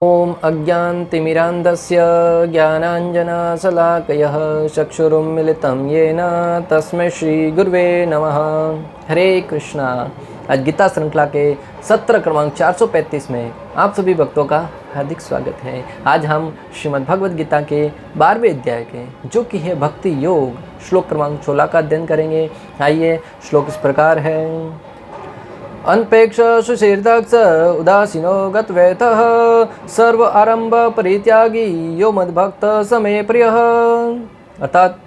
ॐ अज्ञानतिमिरान्धस्य ज्ञानाञ्जनशलाकयः चक्षुरुन्मिलितं येन तस्मै श्रीगुरुवे नमः। हरे कृष्णा। आज गीता श्रृंखला के सत्र क्रमांक 435 में आप सभी भक्तों का हार्दिक स्वागत है। आज हम श्रीमद् भगवद गीता के 12वें अध्याय के जो कि है भक्ति योग श्लोक क्रमांक 16 का अध्ययन करेंगे। आइए, श्लोक इस प्रकार है। अनपेक्ष सुशीर्दक्ष उदासीनो गत्वेतः सर्व आरंभ परित्यागी यो मद्भक्त समय प्रियः। अर्थात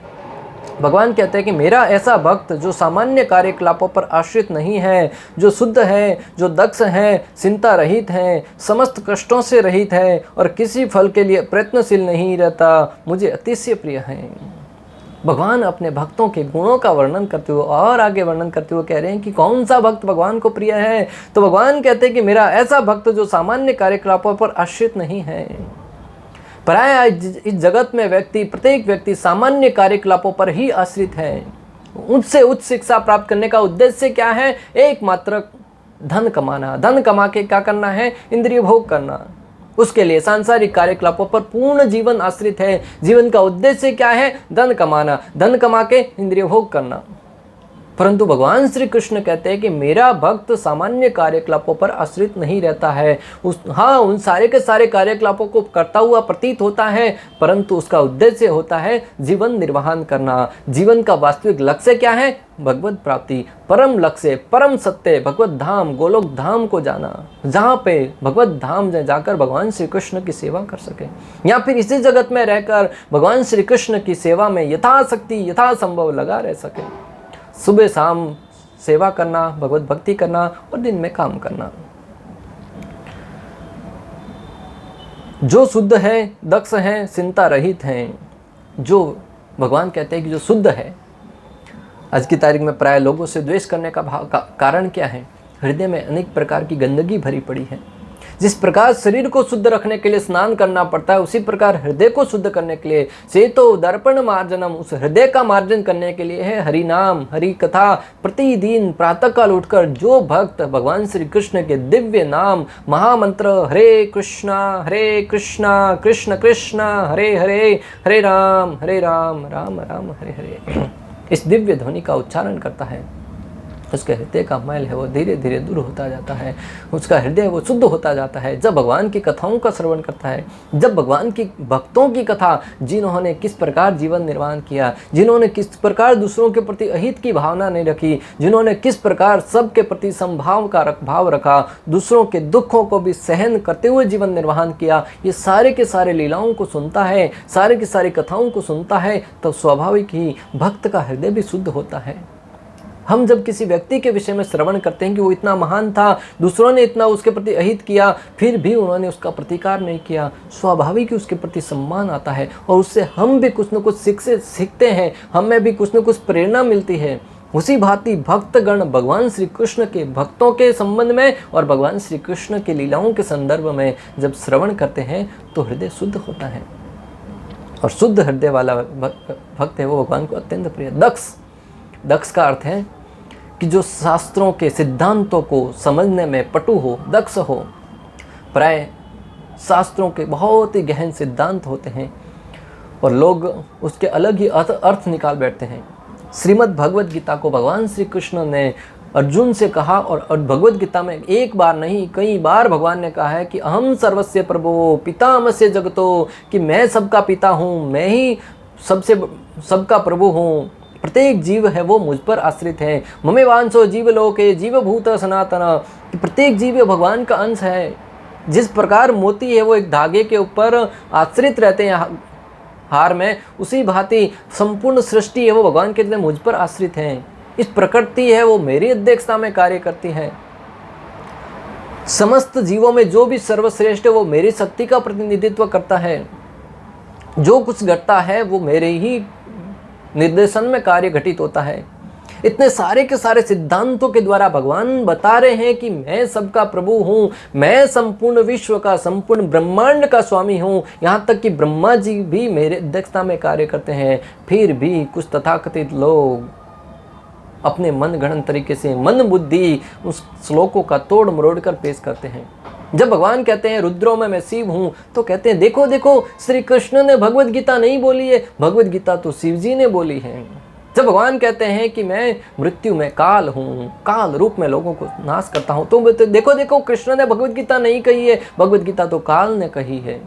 भगवान कहते हैं कि मेरा ऐसा भक्त जो सामान्य कार्यकलापों पर आश्रित नहीं है, जो शुद्ध है, जो दक्ष है, चिंता रहित है, समस्त कष्टों से रहित है और किसी फल के लिए प्रयत्नशील नहीं रहता, मुझे अतिशय प्रिय है। भगवान अपने भक्तों के गुणों का वर्णन करते हुए और आगे वर्णन करते हुए कह रहे हैं कि कौन सा भक्त भगवान को प्रिय है। तो भगवान कहते हैं कि मेरा ऐसा भक्त जो सामान्य कार्यकलापों पर आश्रित नहीं है। प्राय इस जगत में प्रत्येक व्यक्ति सामान्य कार्यकलापों पर ही आश्रित है। उनसे उच्च शिक्षा प्राप्त करने का उद्देश्य क्या है? एकमात्र धन कमाना। धन कमा के क्या करना है? इंद्रिय भोग करना। उसके लिए सांसारिक कार्यकलापों पर पूर्ण जीवन आश्रित है। जीवन का उद्देश्य क्या है? धन कमाना, धन कमा के इंद्रिय भोग करना। परंतु भगवान श्री कृष्ण कहते हैं कि मेरा भक्त सामान्य कार्यकलापों पर आश्रित नहीं रहता है। उन सारे के सारे कार्यकलापों को करता हुआ प्रतीत होता है, परंतु उसका उद्देश्य होता है जीवन निर्वाहन करना। जीवन का वास्तविक लक्ष्य क्या है? भगवत प्राप्ति, परम लक्ष्य, परम सत्य, भगवत धाम, गोलोक धाम को जाना, जहाँ पे भगवत धाम जाकर भगवान श्री कृष्ण की सेवा कर सके, या फिर इसी जगत में रहकर भगवान श्री कृष्ण की सेवा में यथाशक्ति यथासंभव लगा रह सके। सुबह शाम सेवा करना, भगवत भक्ति करना और दिन में काम करना। जो शुद्ध है, दक्ष है, चिंता रहित हैं, जो भगवान कहते हैं कि जो शुद्ध है। आज की तारीख में प्राय लोगों से द्वेष करने का कारण क्या है? हृदय में अनेक प्रकार की गंदगी भरी पड़ी है। जिस प्रकार शरीर को शुद्ध रखने के लिए स्नान करना पड़ता है, उसी प्रकार हृदय को शुद्ध करने के लिए चेतो दर्पण मार्जनम, उस हृदय का मार्जन करने के लिए है हरि नाम, हरि कथा। प्रतिदिन प्रातःकाल उठकर जो भक्त भगवान श्री कृष्ण के दिव्य नाम महामंत्र हरे कृष्णा कृष्ण कृष्ण हरे हरे, हरे राम राम राम हरे हरे, इस दिव्य ध्वनि का उच्चारण करता है, उसके हृदय का मैल है वो धीरे धीरे दूर होता जाता है। उसका हृदय वो शुद्ध होता जाता है। जब भगवान की कथाओं का श्रवण करता है, जब भगवान की भक्तों की कथा, जिन्होंने किस प्रकार जीवन निर्वाह किया, जिन्होंने किस प्रकार दूसरों के प्रति अहित की भावना नहीं रखी, जिन्होंने किस प्रकार सबके प्रति समभाव का भाव रखा, दूसरों के दुखों को भी सहन करते हुए जीवन निर्वाह किया, ये सारे के सारे लीलाओं को सुनता है, सारे की सारी कथाओं को सुनता है, तब स्वाभाविक ही भक्त का हृदय भी शुद्ध होता है। हम जब किसी व्यक्ति के विषय में श्रवण करते हैं कि वो इतना महान था, दूसरों ने इतना उसके प्रति अहित किया, फिर भी उन्होंने उसका प्रतिकार नहीं किया, स्वाभाविक ही उसके प्रति सम्मान आता है और उससे हम भी कुछ न कुछ सीखते हैं, हमें भी कुछ न कुछ प्रेरणा मिलती है। उसी भांति भक्तगण भगवान श्री कृष्ण के भक्तों के संबंध में और भगवान श्री कृष्ण के लीलाओं के संदर्भ में जब श्रवण करते हैं तो हृदय शुद्ध होता है। और शुद्ध हृदय वाला भक्त है वो भगवान को अत्यंत प्रिय। दक्ष का अर्थ है कि जो शास्त्रों के सिद्धांतों को समझने में पटु हो, दक्ष हो। प्राय शास्त्रों के बहुत ही गहन सिद्धांत होते हैं और लोग उसके अलग ही अर्थ निकाल बैठते हैं। श्रीमद् भगवद गीता को भगवान श्री कृष्ण ने अर्जुन से कहा और भगवद गीता में एक बार नहीं कई बार भगवान ने कहा है कि अहम सर्वस्य प्रभो पितामस्य जगतो, कि मैं सबका पिता हूँ, मैं ही सबका प्रभु हूँ। प्रत्येक जीव है वो मुझ पर आश्रित है। ममे वांसो जीवलोके जीवभूत सनातन, प्रत्येक जीव भगवान का अंश है। जिस प्रकार मोती है वो एक धागे के ऊपर आश्रित रहते हैं हार में, उसी भांति संपूर्ण सृष्टि है वो भगवान के मुझ पर आश्रित है। इस प्रकृति है वो मेरी अध्यक्षता में कार्य करती है। समस्त जीवों में जो भी सर्वश्रेष्ठ है वो मेरी शक्ति का प्रतिनिधित्व करता है। जो कुछ घटता है वो मेरे ही निर्देशन में कार्य घटित होता है। इतने सारे के सारे सिद्धांतों के द्वारा भगवान बता रहे हैं कि मैं सबका प्रभु हूँ, मैं संपूर्ण विश्व का, संपूर्ण ब्रह्मांड का स्वामी हूँ। यहाँ तक कि ब्रह्मा जी भी मेरे अध्यक्षता में कार्य करते हैं। फिर भी कुछ तथाकथित लोग अपने मन गणन तरीके से मन बुद्धि उस श्लोकों का तोड़ मरोड़ कर पेश करते हैं। जब भगवान कहते हैं रुद्रों में मैं शिव हूँ, तो कहते हैं देखो देखो श्री कृष्ण ने भगवद गीता नहीं बोली है, भगवद गीता तो शिव जी ने बोली है। जब भगवान कहते हैं कि मैं मृत्यु में काल हूँ, काल रूप में लोगों को नाश करता हूँ, तो देखो देखो कृष्ण ने भगवद गीता नहीं कही है, भगवद गीता तो काल ने कही है।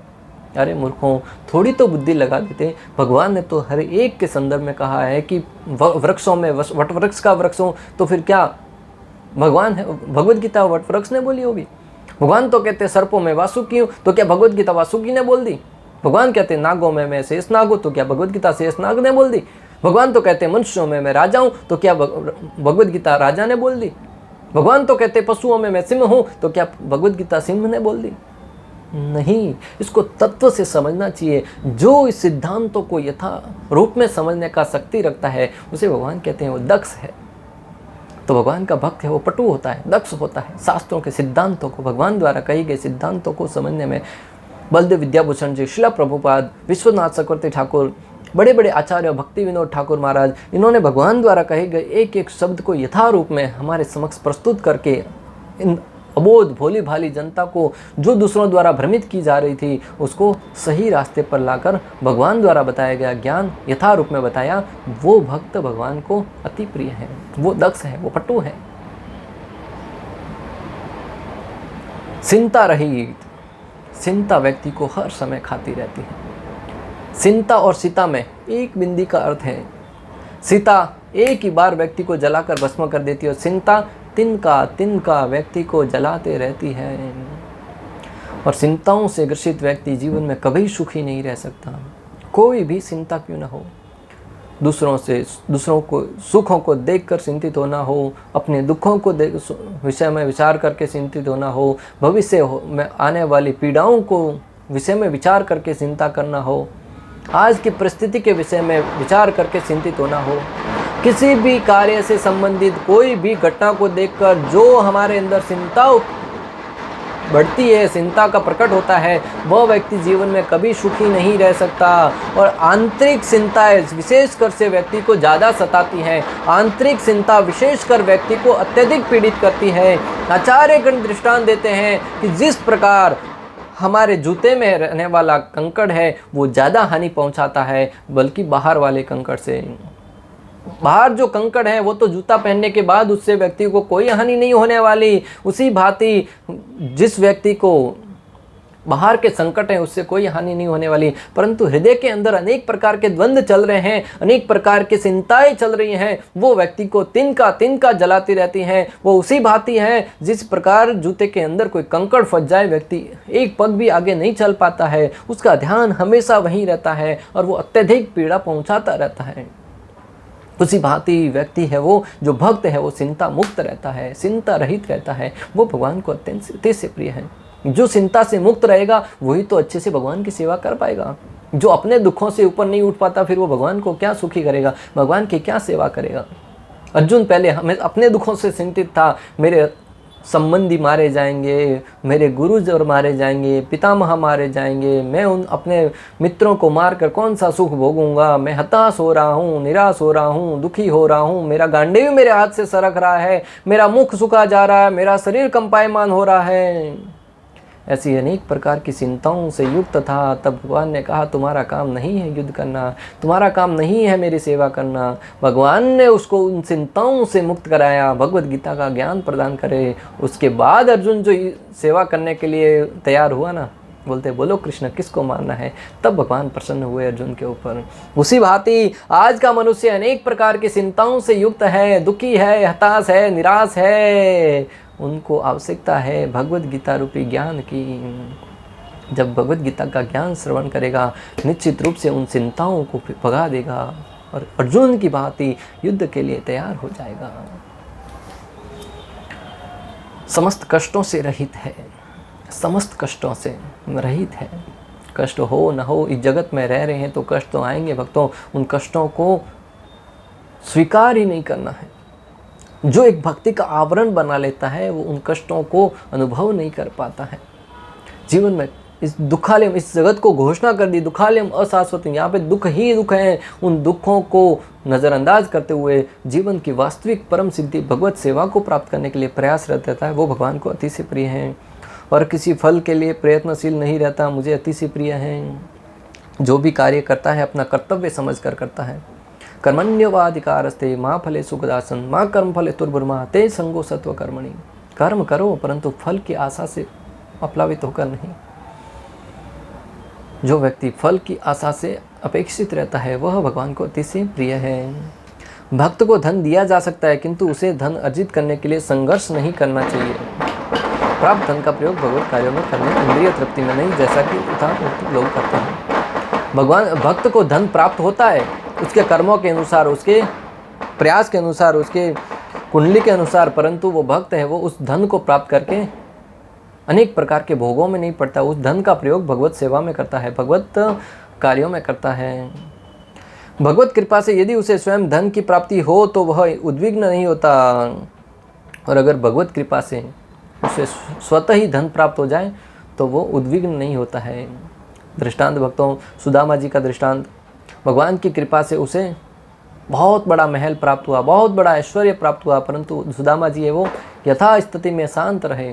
अरे मूर्खों, थोड़ी तो बुद्धि लगा देते। भगवान ने तो हर एक के संदर्भ में कहा है कि वृक्षों में वट वृक्ष का वृक्ष हो, तो फिर क्या भगवान है, भगवद गीता वट वृक्ष ने बोली होगी? भगवान तो कहते सर्पों में वासुकी हूँ, तो क्या भगवद गीता वासुकी ने बोल दी? भगवान कहते नागों में मैं शेष नाग हूँ, तो क्या भगवद गीता शेष नाग ने बोल दी? भगवान तो कहते मनुष्यों में मैं राजा हूँ, तो क्या भगवद गीता राजा ने बोल दी? भगवान तो कहते पशुओं में मैं सिंह हूँ, तो क्या भगवद गीता सिंह ने बोल दी? नहीं, इसको तत्व से समझना चाहिए। जो इस सिद्धांतों को यथा रूप में समझने का शक्ति रखता है, उसे भगवान कहते हैं वो दक्ष है। तो भगवान का भक्त है वो पटु होता है, दक्ष होता है। शास्त्रों के सिद्धांतों को, भगवान द्वारा कही गए सिद्धांतों को समझने में बलदेव विद्याभूषण जी, शिला प्रभुपाद, विश्वनाथ चक्रवर्ती ठाकुर, बड़े बड़े आचार्य भक्ति विनोद ठाकुर महाराज, इन्होंने भगवान द्वारा कहे गए एक एक शब्द को यथा रूप में हमारे समक्ष प्रस्तुत करके इन अबोध भोली भाली जनता को, जो दूसरों द्वारा भ्रमित की जा रही थी, उसको सही रास्ते पर लाकर भगवान द्वारा बताया गया ज्ञान यथा रूप में बताया। वो भक्त भगवान को अति प्रिय है, वो दक्ष है, वो पटु है। चिंता रहित, चिंता व्यक्ति को हर समय खाती रहती है। चिंता और सीता में एक बिंदी का अर्थ है। सीता एक ही बार व्यक्ति को जलाकर भस्म कर देती है, और चिंता तिनका तिनका व्यक्ति को जलाते रहती है। और चिंताओं से ग्रसित व्यक्ति जीवन में कभी सुखी नहीं रह सकता। कोई भी चिंता क्यों ना हो, दूसरों को सुखों को देखकर चिंतित होना हो, अपने दुखों को विषय में विचार करके चिंतित होना हो, भविष्य में आने वाली पीड़ाओं को विषय में विचार करके चिंता करना हो, आज की परिस्थिति के विषय में विचार करके चिंतित होना हो, किसी भी कार्य से संबंधित कोई भी घटना को देखकर जो हमारे अंदर चिंता बढ़ती है, चिंता का प्रकट होता है, वह व्यक्ति जीवन में कभी सुखी नहीं रह सकता। और आंतरिक चिंताएं विशेषकर से व्यक्ति को ज़्यादा सताती हैं। आंतरिक चिंता विशेषकर व्यक्ति को अत्यधिक पीड़ित करती है। आचार्यगण दृष्टांत देते हैं कि जिस प्रकार हमारे जूते में रहने वाला कंकड़ है वो ज़्यादा हानि पहुंचाता है बल्कि बाहर वाले कंकड़ से। बाहर जो कंकड़ है वो तो जूता पहनने के बाद उससे व्यक्ति को कोई हानि नहीं होने वाली, उसी भांति जिस व्यक्ति को बाहर के संकट हैं उससे कोई हानि नहीं होने वाली, परंतु हृदय के अंदर अनेक प्रकार के द्वंद्व चल रहे हैं, अनेक प्रकार की चिंताएं चल रही हैं, वो व्यक्ति को तिनका तिनका जलाती रहती हैं। वो उसी भांति है जिस प्रकार जूते के अंदर कोई कंकड़ फंस जाए, व्यक्ति एक पग भी आगे नहीं चल पाता है, उसका ध्यान हमेशा वहीं रहता है और वो अत्यधिक पीड़ा पहुँचाता रहता है। उसी भांति व्यक्ति है वो जो भक्त है वो चिंता मुक्त रहता है, चिंता रहित रहता है, वो भगवान को अत्यंत से प्रिय है। जो चिंता से मुक्त रहेगा वही तो अच्छे से भगवान की सेवा कर पाएगा। जो अपने दुखों से ऊपर नहीं उठ पाता फिर वो भगवान को क्या सुखी करेगा, भगवान की क्या सेवा करेगा। अर्जुन पहले हमें अपने दुखों से चिंतित था, मेरे संबंधी मारे जाएंगे, मेरे गुरुजन मारे जाएंगे, पितामह मारे जाएंगे, मैं उन अपने मित्रों को मारकर कौन सा सुख भोगूंगा, मैं हताश हो रहा हूँ, निराश हो रहा हूँ, दुखी हो रहा हूँ, मेरा गांडीव मेरे हाथ से सरक रहा है, मेरा मुख सूखा जा रहा है, मेरा शरीर कंपायमान हो रहा है। ऐसी अनेक प्रकार की चिंताओं से युक्त था। तब भगवान ने कहा तुम्हारा काम नहीं है युद्ध करना, तुम्हारा काम नहीं है मेरी सेवा करना। भगवान ने उसको उन चिंताओं से मुक्त कराया, भगवद गीता का ज्ञान प्रदान करे। उसके बाद अर्जुन जो सेवा करने के लिए तैयार हुआ ना, बोलते बोलो कृष्ण किसको मारना है, तब भगवान प्रसन्न हुए अर्जुन के ऊपर। उसी भांति आज का मनुष्य अनेक प्रकार की चिंताओं से युक्त है, दुखी है, हताश है, निराश है। उनको आवश्यकता है भगवद गीता रूपी ज्ञान की। जब भगवद गीता का ज्ञान श्रवण करेगा निश्चित रूप से उन चिंताओं को भगा देगा और अर्जुन की भांति युद्ध के लिए तैयार हो जाएगा। समस्त कष्टों से रहित है, समस्त कष्टों से रहित है। कष्ट हो न हो, इस जगत में रह रहे हैं तो कष्ट तो आएंगे भक्तों, उन कष्टों को स्वीकार ही नहीं करना है। जो एक भक्ति का आवरण बना लेता है वो उन कष्टों को अनुभव नहीं कर पाता है। जीवन में इस दुखालयम, इस जगत को घोषणा कर दी दुखालयम अशाश्वत, यहाँ पे दुख ही दुख हैं। उन दुखों को नज़रअंदाज करते हुए जीवन की वास्तविक परम सिद्धि भगवत सेवा को प्राप्त करने के लिए प्रयासरत रहता है, वो भगवान को अति से प्रिय है। और किसी फल के लिए प्रयत्नशील नहीं रहता, मुझे अति सी प्रिय है। जो भी कार्य करता है अपना कर्तव्य समझ कर करता है। कर्मण्यवाधिकारस्ते माँ फले सुखदासन माँ कर्म फले तुर्भुर्मा ते संगो सत्व कर्मणि। कर्म करो परंतु फल की आशा से अप्लावित होकर नहीं। जो व्यक्ति फल की आशा से अपेक्षित रहता है वह भगवान को अति से प्रिय है। भक्त को धन दिया जा सकता है किंतु उसे धन अर्जित करने के लिए संघर्ष नहीं करना चाहिए। प्राप्त धन का प्रयोग भगवत कार्यों में करने, इंद्रिय तृप्ति में नहीं, जैसा कि यथार्थ लोग करते हैं। भगवान भक्त को धन प्राप्त होता है उसके कर्मों के अनुसार, उसके प्रयास के अनुसार, उसके कुंडली के अनुसार, परंतु वो भक्त है वो उस धन को प्राप्त करके अनेक प्रकार के भोगों में नहीं पड़ता। उस धन का प्रयोग भगवत सेवा में करता है, भगवत कार्यों में करता है। भगवत कृपा से यदि उसे स्वयं धन की प्राप्ति हो तो वह उद्विग्न नहीं होता, और अगर भगवत कृपा से उसे स्वतः ही धन प्राप्त हो जाए तो वो उद्विग्न नहीं होता है। दृष्टांत भक्तों, सुदामा जी का दृष्टांत, भगवान की कृपा से उसे बहुत बड़ा महल प्राप्त हुआ, बहुत बड़ा ऐश्वर्य प्राप्त हुआ, परंतु सुदामा जी है वो यथा स्थिति में शांत रहे,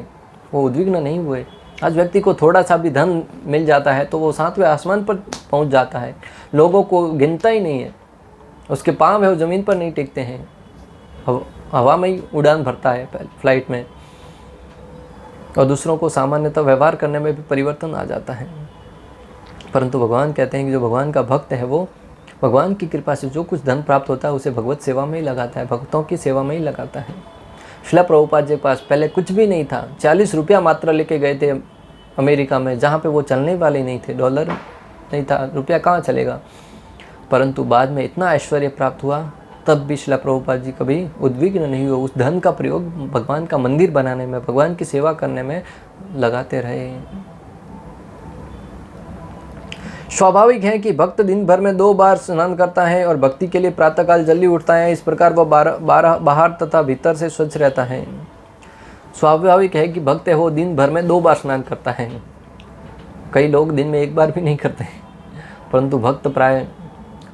वो उद्विग्न नहीं हुए। आज व्यक्ति को थोड़ा सा भी धन मिल जाता है तो वो 7वें आसमान पर पहुंच जाता है, लोगों को गिनता ही नहीं है, उसके पाँव है वो ज़मीन पर नहीं टिकते हैं, हवा में ही उड़ान भरता है फ्लाइट में, और दूसरों को सामान्यतः व्यवहार करने में भी परिवर्तन आ जाता है। परंतु भगवान कहते हैं कि जो भगवान का भक्त है वो भगवान की कृपा से जो कुछ धन प्राप्त होता है उसे भगवत सेवा में ही लगाता है, भक्तों की सेवा में ही लगाता है। श्रील प्रभुपाद जी के पास पहले कुछ भी नहीं था, 40 रुपया मात्र लेके गए थे अमेरिका में, जहाँ पे वो चलने वाले नहीं थे, डॉलर नहीं था, रुपया कहाँ चलेगा, परंतु बाद में इतना ऐश्वर्य प्राप्त हुआ तब भी श्रील प्रभुपाद जी कभी उद्विग्न नहीं हुए। उस धन का प्रयोग भगवान का मंदिर बनाने में, भगवान की सेवा करने में लगाते रहे। स्वाभाविक है कि भक्त दिन भर में 2 बार स्नान करता है और भक्ति के लिए प्रातःकाल जल्दी उठता है, इस प्रकार वह बाहर तथा भीतर से स्वच्छ रहता है। स्वाभाविक है कि भक्त है वो दिन भर में 2 बार स्नान करता है। कई लोग दिन में 1 बार भी नहीं करते हैं, परंतु भक्त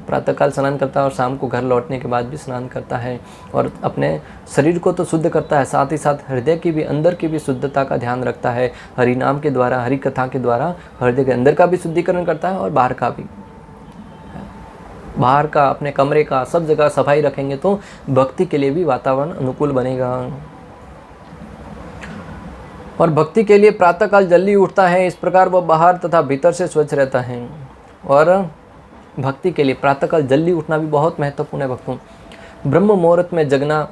प्रातःकाल स्नान करता है और शाम को घर लौटने के बाद भी स्नान करता है, और अपने शरीर को तो शुद्ध करता है, साथ ही साथ हृदय की भी, अंदर की भी शुद्धता का ध्यान रखता है। हरि नाम के द्वारा, हरि कथा के द्वारा हृदय के अंदर का भी शुद्धिकरण करता है और बाहर का भी। बाहर का, अपने कमरे का, सब जगह सफाई रखेंगे तो भक्ति के लिए भी वातावरण अनुकूल बनेगा। और भक्ति के लिए प्रातःकाल जल्दी उठता है, इस प्रकार वह बाहर तथा भीतर से स्वच्छ रहता है। और भक्ति के लिए प्रातःकाल जल्दी उठना भी बहुत महत्वपूर्ण है भक्तों। ब्रह्म मुहूर्त में जगना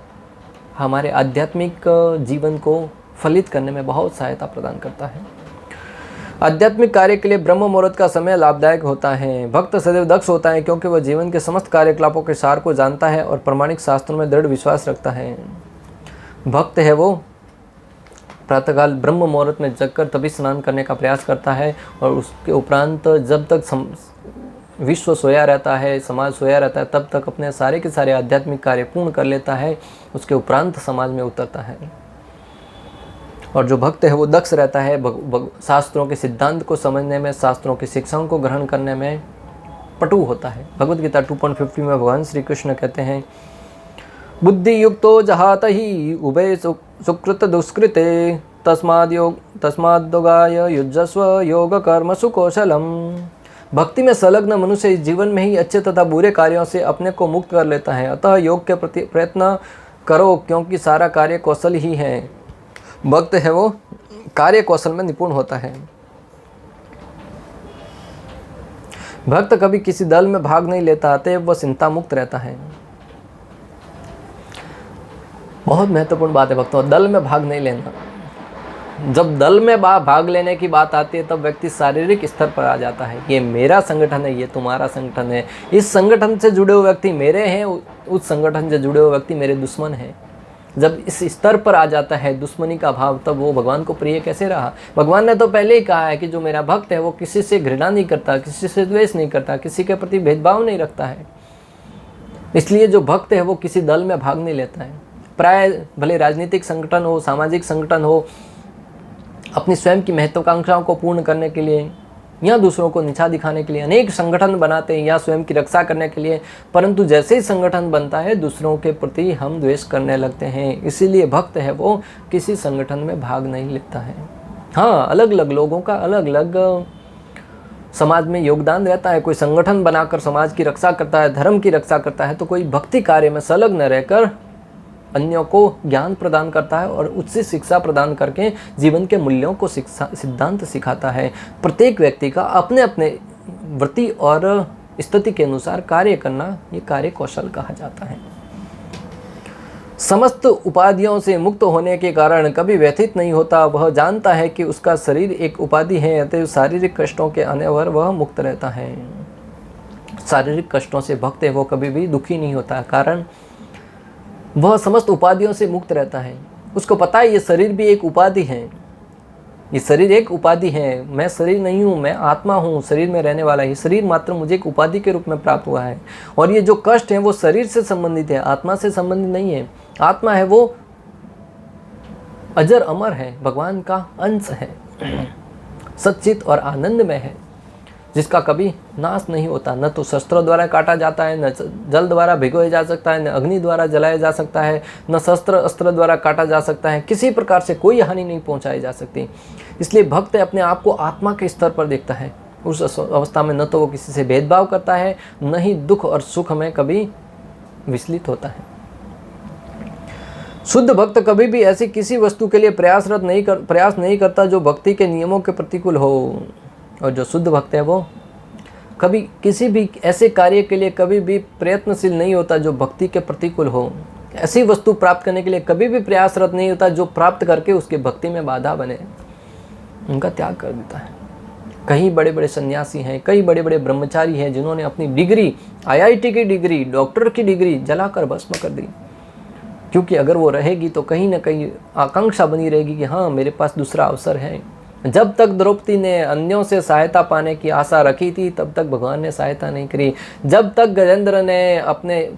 हमारे आध्यात्मिक जीवन को फलित करने में बहुत सहायता प्रदान करता है। आध्यात्मिक कार्य के लिए ब्रह्म मुहूर्त का समय लाभदायक होता है। भक्त सदैव दक्ष होता है क्योंकि वह जीवन के समस्त कार्यकलापों के सार को जानता है और प्रामाणिक शास्त्रों में दृढ़ विश्वास रखता है। भक्त है वो प्रातःकाल ब्रह्म मुहूर्त में जगकर तभी स्नान करने का प्रयास करता है, और उसके उपरांत जब तक विश्व सोया रहता है, समाज सोया रहता है, तब तक अपने सारे के सारे आध्यात्मिक कार्य पूर्ण कर लेता है, उसके उपरांत समाज में उतरता है। और जो भक्त है वो दक्ष रहता है, शास्त्रों के सिद्धांत को समझने में, शास्त्रों की शिक्षाओं को ग्रहण करने में पटु होता है। भगवद गीता 2.50 में भगवान श्री कृष्ण कहते हैं, बुद्धि युक्तो जहात ही उभय सुकृत दुष्कृते तस्माद्योगाय युज्यस्व योग कर्म सुकौशलम। भक्ति में संलग्न मनुष्य इस जीवन में ही अच्छे तथा बुरे कार्यों से अपने को मुक्त कर लेता है। अतः योग के प्रति प्रयत्न करो, क्योंकि सारा कार्य कौशल ही है। भक्त है वो कार्य कौशल में निपुण होता है। भक्त कभी किसी दल में भाग नहीं लेता, अतः वह चिंता मुक्त रहता है। बहुत महत्वपूर्ण बात है भक्तों, दल में भाग नहीं लेना। जब दल में भाग लेने की बात आती है तब व्यक्ति शारीरिक स्तर पर आ जाता है। ये मेरा संगठन है, ये तुम्हारा संगठन है, इस संगठन से जुड़े हुए व्यक्ति मेरे हैं, उस संगठन से जुड़े हुए व्यक्ति मेरे दुश्मन हैं। जब इस स्तर पर आ जाता है दुश्मनी का भाव, तब वो भगवान को प्रिय कैसे रहा। भगवान ने तो पहले ही कहा है कि जो मेरा भक्त है वो किसी से घृणा नहीं करता, किसी से द्वेष नहीं करता, किसी के प्रति भेदभाव नहीं रखता है। इसलिए जो भक्त है वो किसी दल में भाग नहीं लेता है। प्राय भले राजनीतिक संगठन हो, सामाजिक संगठन हो, अपनी स्वयं की महत्वाकांक्षाओं को पूर्ण करने के लिए या दूसरों को नीचा दिखाने के लिए अनेक संगठन बनाते हैं, या स्वयं की रक्षा करने के लिए, परंतु जैसे ही संगठन बनता है दूसरों के प्रति हम द्वेष करने लगते हैं। इसीलिए भक्त है वो किसी संगठन में भाग नहीं लेता है। हाँ, अलग अलग लोगों का अलग अलग समाज में योगदान रहता है। कोई संगठन बनाकर समाज की रक्षा करता है, धर्म की रक्षा करता है, तो कोई भक्ति कार्य में संलग्न रहकर अन्यों को ज्ञान प्रदान करता है और उससे शिक्षा प्रदान करके जीवन के मूल्यों को सिद्धांत सिखाता है। प्रत्येक व्यक्ति का अपने अपने वृत्ति और स्थिति के अनुसार कार्य करना, ये कार्य कौशल कहा जाता है। समस्त उपाधियों से मुक्त होने के कारण कभी व्यथित नहीं होता। वह जानता है कि उसका शरीर एक उपाधि है, अतः शारीरिक कष्टों के आने पर वह मुक्त रहता है। शारीरिक कष्टों से भक्त है वो कभी भी दुखी नहीं होता, कारण वह समस्त उपाधियों से मुक्त रहता है। उसको पता है ये शरीर भी एक उपाधि है, ये शरीर एक उपाधि है, मैं शरीर नहीं हूँ, मैं आत्मा हूँ, शरीर में रहने वाला। ये शरीर मात्र मुझे एक उपाधि के रूप में प्राप्त हुआ है और ये जो कष्ट है वो शरीर से संबंधित है, आत्मा से संबंधित नहीं है। आत्मा है वो अजर अमर है, भगवान का अंश है, सच्चित और आनंदमय है, जिसका कभी नाश नहीं होता। न तो शस्त्रों द्वारा काटा जाता है, न जल द्वारा भिगोया जा सकता है, न अग्नि द्वारा जलाया जा सकता है, न शस्त्र अस्त्र द्वारा काटा जा सकता है। किसी प्रकार से कोई हानि नहीं पहुंचाई जा सकती। इसलिए भक्त अपने आप को आत्मा के स्तर पर देखता है। उस अवस्था में न तो वो किसी से भेदभाव करता है, न ही दुख और सुख में कभी विचलित होता है। शुद्ध भक्त कभी भी ऐसी किसी वस्तु के लिए प्रयास नहीं करता जो भक्ति के नियमों के प्रतिकूल हो। और जो शुद्ध भक्त है वो कभी किसी भी ऐसे कार्य के लिए कभी भी प्रयत्नशील नहीं होता जो भक्ति के प्रतिकूल हो। ऐसी वस्तु प्राप्त करने के लिए कभी भी प्रयासरत नहीं होता जो प्राप्त करके उसके भक्ति में बाधा बने। उनका त्याग कर देता है। कई बड़े बड़े सन्यासी हैं, कई बड़े बड़े ब्रह्मचारी हैं जिन्होंने अपनी डिग्री, IIT की डिग्री, डॉक्टर की डिग्री जलाकर भस्म कर दी, क्योंकि अगर वो रहेगी तो कहीं ना कहीं आकांक्षा बनी रहेगी कि हाँ मेरे पास दूसरा अवसर है। जब तक द्रौपदी ने अन्यों से सहायता पाने की आशा रखी थी तब तक भगवान ने सहायता नहीं करी। जब तक गजेंद्र ने अपने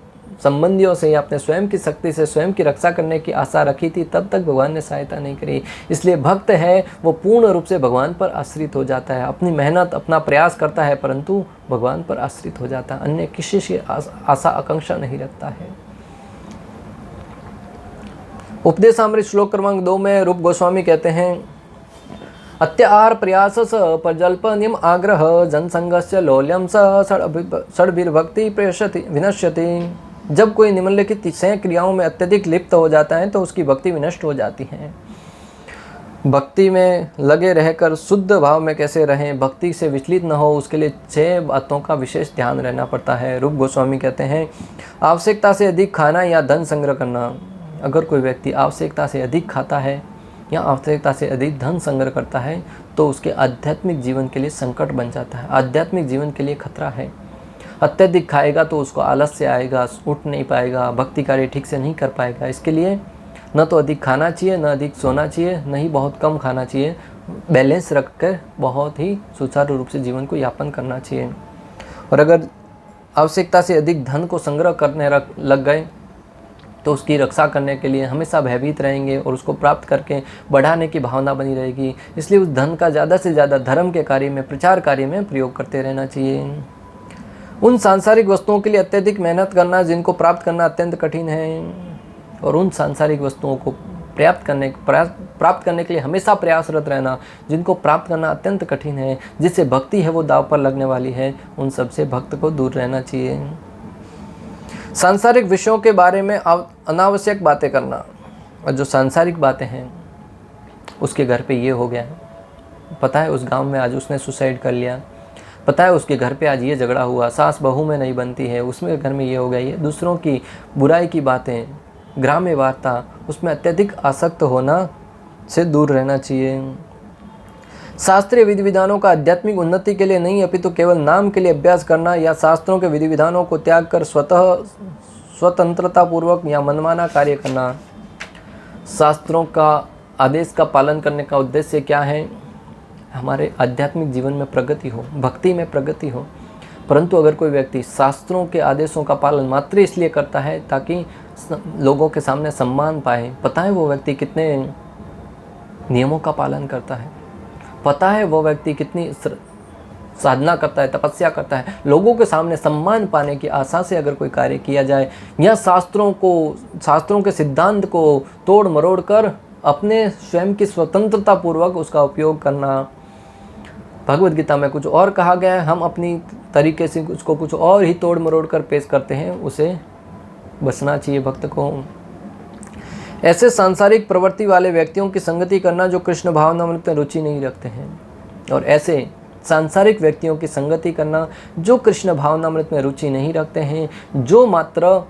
संबंधियों से या अपने स्वयं की शक्ति से स्वयं की रक्षा करने की आशा रखी थी तब तक भगवान ने सहायता नहीं करी। इसलिए भक्त है वो पूर्ण रूप से भगवान पर आश्रित हो जाता है, अपनी मेहनत अपना प्रयास करता है परंतु भगवान पर आश्रित हो जाता है, अन्य किसी से आशा आकांक्षा नहीं रखता है। उपदेशामृत श्लोक क्रमांक 2 में रूप गोस्वामी कहते हैं, अत्याहार प्रयासस प्रजल्पनियम आग्रह जनसंगस्य लोल्यम षड्भिर्भक्ति प्रेषति विनश्यति। जब कोई निम्नलिखित 6 क्रियाओं में अत्यधिक लिप्त हो जाता है तो उसकी भक्ति विनष्ट हो जाती है। भक्ति में लगे रहकर शुद्ध भाव में कैसे रहें, भक्ति से विचलित न हो, उसके लिए 6 बातों का विशेष ध्यान रहना पड़ता है। रूप गोस्वामी कहते हैं, आवश्यकता से अधिक खाना या धन संग्रह करना। अगर कोई व्यक्ति आवश्यकता से अधिक खाता है या आवश्यकता से अधिक धन संग्रह करता है तो उसके आध्यात्मिक जीवन के लिए संकट बन जाता है, आध्यात्मिक जीवन के लिए खतरा है। अत्यधिक खाएगा तो उसको आलस्य आएगा, उठ नहीं पाएगा, भक्ति कार्य ठीक से नहीं कर पाएगा। इसके लिए न तो अधिक खाना चाहिए, न अधिक सोना चाहिए, न ही बहुत कम खाना चाहिए। बैलेंस रखकर बहुत ही सुचारू रूप से जीवन को यापन करना चाहिए। और अगर आवश्यकता से अधिक धन को संग्रह करने लग गए तो उसकी रक्षा करने के लिए हमेशा भयभीत रहेंगे और उसको प्राप्त करके बढ़ाने की भावना बनी रहेगी। इसलिए उस धन का ज़्यादा से ज़्यादा धर्म के कार्य में, प्रचार कार्य में प्रयोग करते रहना चाहिए। उन सांसारिक वस्तुओं के लिए अत्यधिक मेहनत करना जिनको प्राप्त करना अत्यंत कठिन है, और उन सांसारिक वस्तुओं को प्राप्त करने के लिए हमेशा प्रयासरत रहना जिनको प्राप्त करना अत्यंत कठिन है, जिससे भक्ति है वो दांव पर लगने वाली है, उन सबसे भक्त को दूर रहना चाहिए। सांसारिक विषयों के बारे में अनावश्यक बातें करना, और जो सांसारिक बातें हैं उसके घर पे ये हो गया, पता है उस गांव में आज उसने सुसाइड कर लिया, पता है उसके घर पे आज ये झगड़ा हुआ, सास बहू में नहीं बनती है, उसमें घर में ये हो गया, ये दूसरों की बुराई की बातें, ग्राम्य वार्ता, उसमें अत्यधिक आसक्त होना से दूर रहना चाहिए। शास्त्रीय विधि विधानों का आध्यात्मिक उन्नति के लिए नहीं अपितु केवल नाम के लिए अभ्यास करना या शास्त्रों के विधि विधानों को त्याग कर स्वतंत्रता पूर्वक या मनमाना कार्य करना। शास्त्रों का आदेश का पालन करने का उद्देश्य क्या है? हमारे आध्यात्मिक जीवन में प्रगति हो, भक्ति में प्रगति हो। परंतु अगर कोई व्यक्ति शास्त्रों के आदेशों का पालन मात्र इसलिए करता है ताकि लोगों के सामने सम्मान पाए, पता है वो व्यक्ति कितने नियमों का पालन करता है, पता है वो व्यक्ति कितनी साधना करता है, तपस्या करता है, लोगों के सामने सम्मान पाने की आशा से अगर कोई कार्य किया जाए या शास्त्रों के सिद्धांत को तोड़ मरोड़ कर अपने स्वयं की स्वतंत्रता पूर्वक उसका उपयोग करना। भगवद गीता में कुछ और कहा गया है, हम अपनी तरीके से उसको कुछ और ही तोड़ मरोड़ कर पेश करते हैं, उसे बचना चाहिए भक्त को। ऐसे सांसारिक प्रवृत्ति वाले व्यक्तियों की संगति करना जो कृष्ण भावनामृत में रुचि नहीं रखते हैं, और ऐसे सांसारिक व्यक्तियों की संगति करना जो कृष्ण भावनामृत में रुचि नहीं रखते हैं, जो मात्र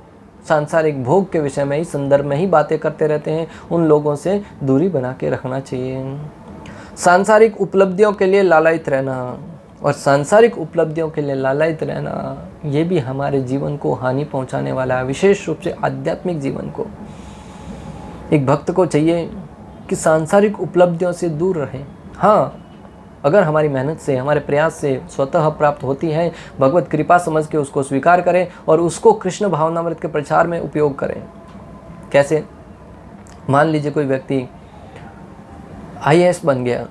सांसारिक भोग के विषय में ही, संदर्भ में ही बातें करते रहते हैं, उन लोगों से दूरी बना के रखना चाहिए। सांसारिक उपलब्धियों के लिए लालायित रहना और सांसारिक उपलब्धियों के लिए लालायित रहना, ये भी हमारे जीवन को हानि पहुंचाने वाला है, विशेष रूप से आध्यात्मिक जीवन को। एक भक्त को चाहिए कि सांसारिक उपलब्धियों से दूर रहे। हाँ, अगर हमारी मेहनत से, हमारे प्रयास से स्वतः प्राप्त होती है, भगवत कृपा समझ के उसको स्वीकार करें और उसको कृष्ण भावनामृत के प्रचार में उपयोग करें। कैसे? मान लीजिए कोई व्यक्ति IAS बन गया,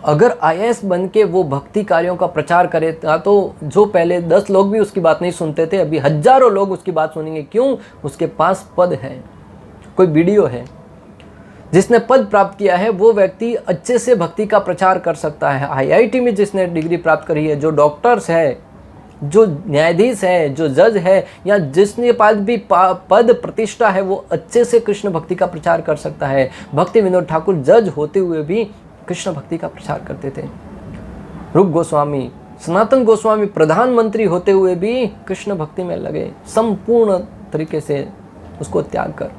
अगर IAS बन के वो भक्ति कार्यों का प्रचार करे तो जो पहले 10 लोग भी उसकी बात नहीं सुनते थे, अभी हजारों लोग उसकी बात सुनेंगे। क्यों? उसके पास पद है, कोई वीडियो है। जिसने पद प्राप्त किया है वो व्यक्ति अच्छे से भक्ति का प्रचार कर सकता है। IIT में जिसने डिग्री प्राप्त करी है, जो डॉक्टर्स है, जो न्यायाधीश है, जो जज है, या जिसने पास भी पद प्रतिष्ठा है, वो अच्छे से कृष्ण भक्ति का प्रचार कर सकता है। भक्ति विनोद ठाकुर जज होते हुए भी कृष्ण भक्ति का प्रचार करते थे। रूप गोस्वामी, सनातन गोस्वामी प्रधानमंत्री होते हुए भी कृष्ण भक्ति में लगे, संपूर्ण तरीके से उसको त्याग कर।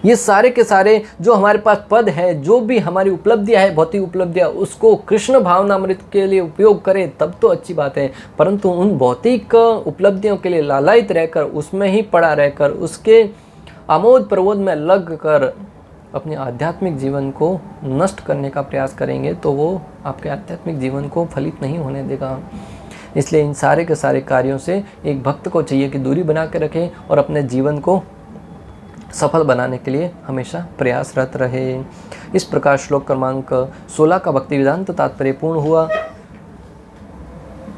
ये सारे के सारे जो हमारे पास पद है, जो भी हमारी उपलब्धियां है, भौतिक उपलब्धियां, उसको कृष्ण भावनामृत के लिए उपयोग करें तब तो अच्छी बात है। परंतु उन भौतिक उपलब्धियों के लिए लालायित रहकर, उसमें ही पड़ा रहकर, उसके आमोद प्रमोद में लग कर अपने आध्यात्मिक जीवन को नष्ट करने का प्रयास करेंगे तो वो आपके आध्यात्मिक जीवन को फलित नहीं होने देगा। इसलिए इन सारे के सारे कार्यों से एक भक्त को चाहिए कि दूरी बना के रखे और अपने जीवन को सफल बनाने के लिए हमेशा प्रयासरत रहे। इस प्रकार श्लोक क्रमांक 16 का भक्ति वेदांत तात्पर्य पूर्ण हुआ।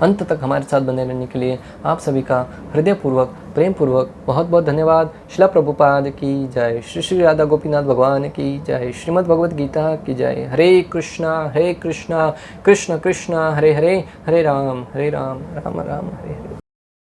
अंत तक हमारे साथ बने रहने के लिए आप सभी का हृदयपूर्वक, प्रेम पूर्वक बहुत बहुत धन्यवाद। शिला प्रभुपाद की जय, श्री श्री राधा गोपीनाथ भगवान की जय, श्रीमद् भगवद गीता की जय। हरे कृष्णा कृष्ण कृष्ण हरे हरे, हरे राम राम राम हरे हरे।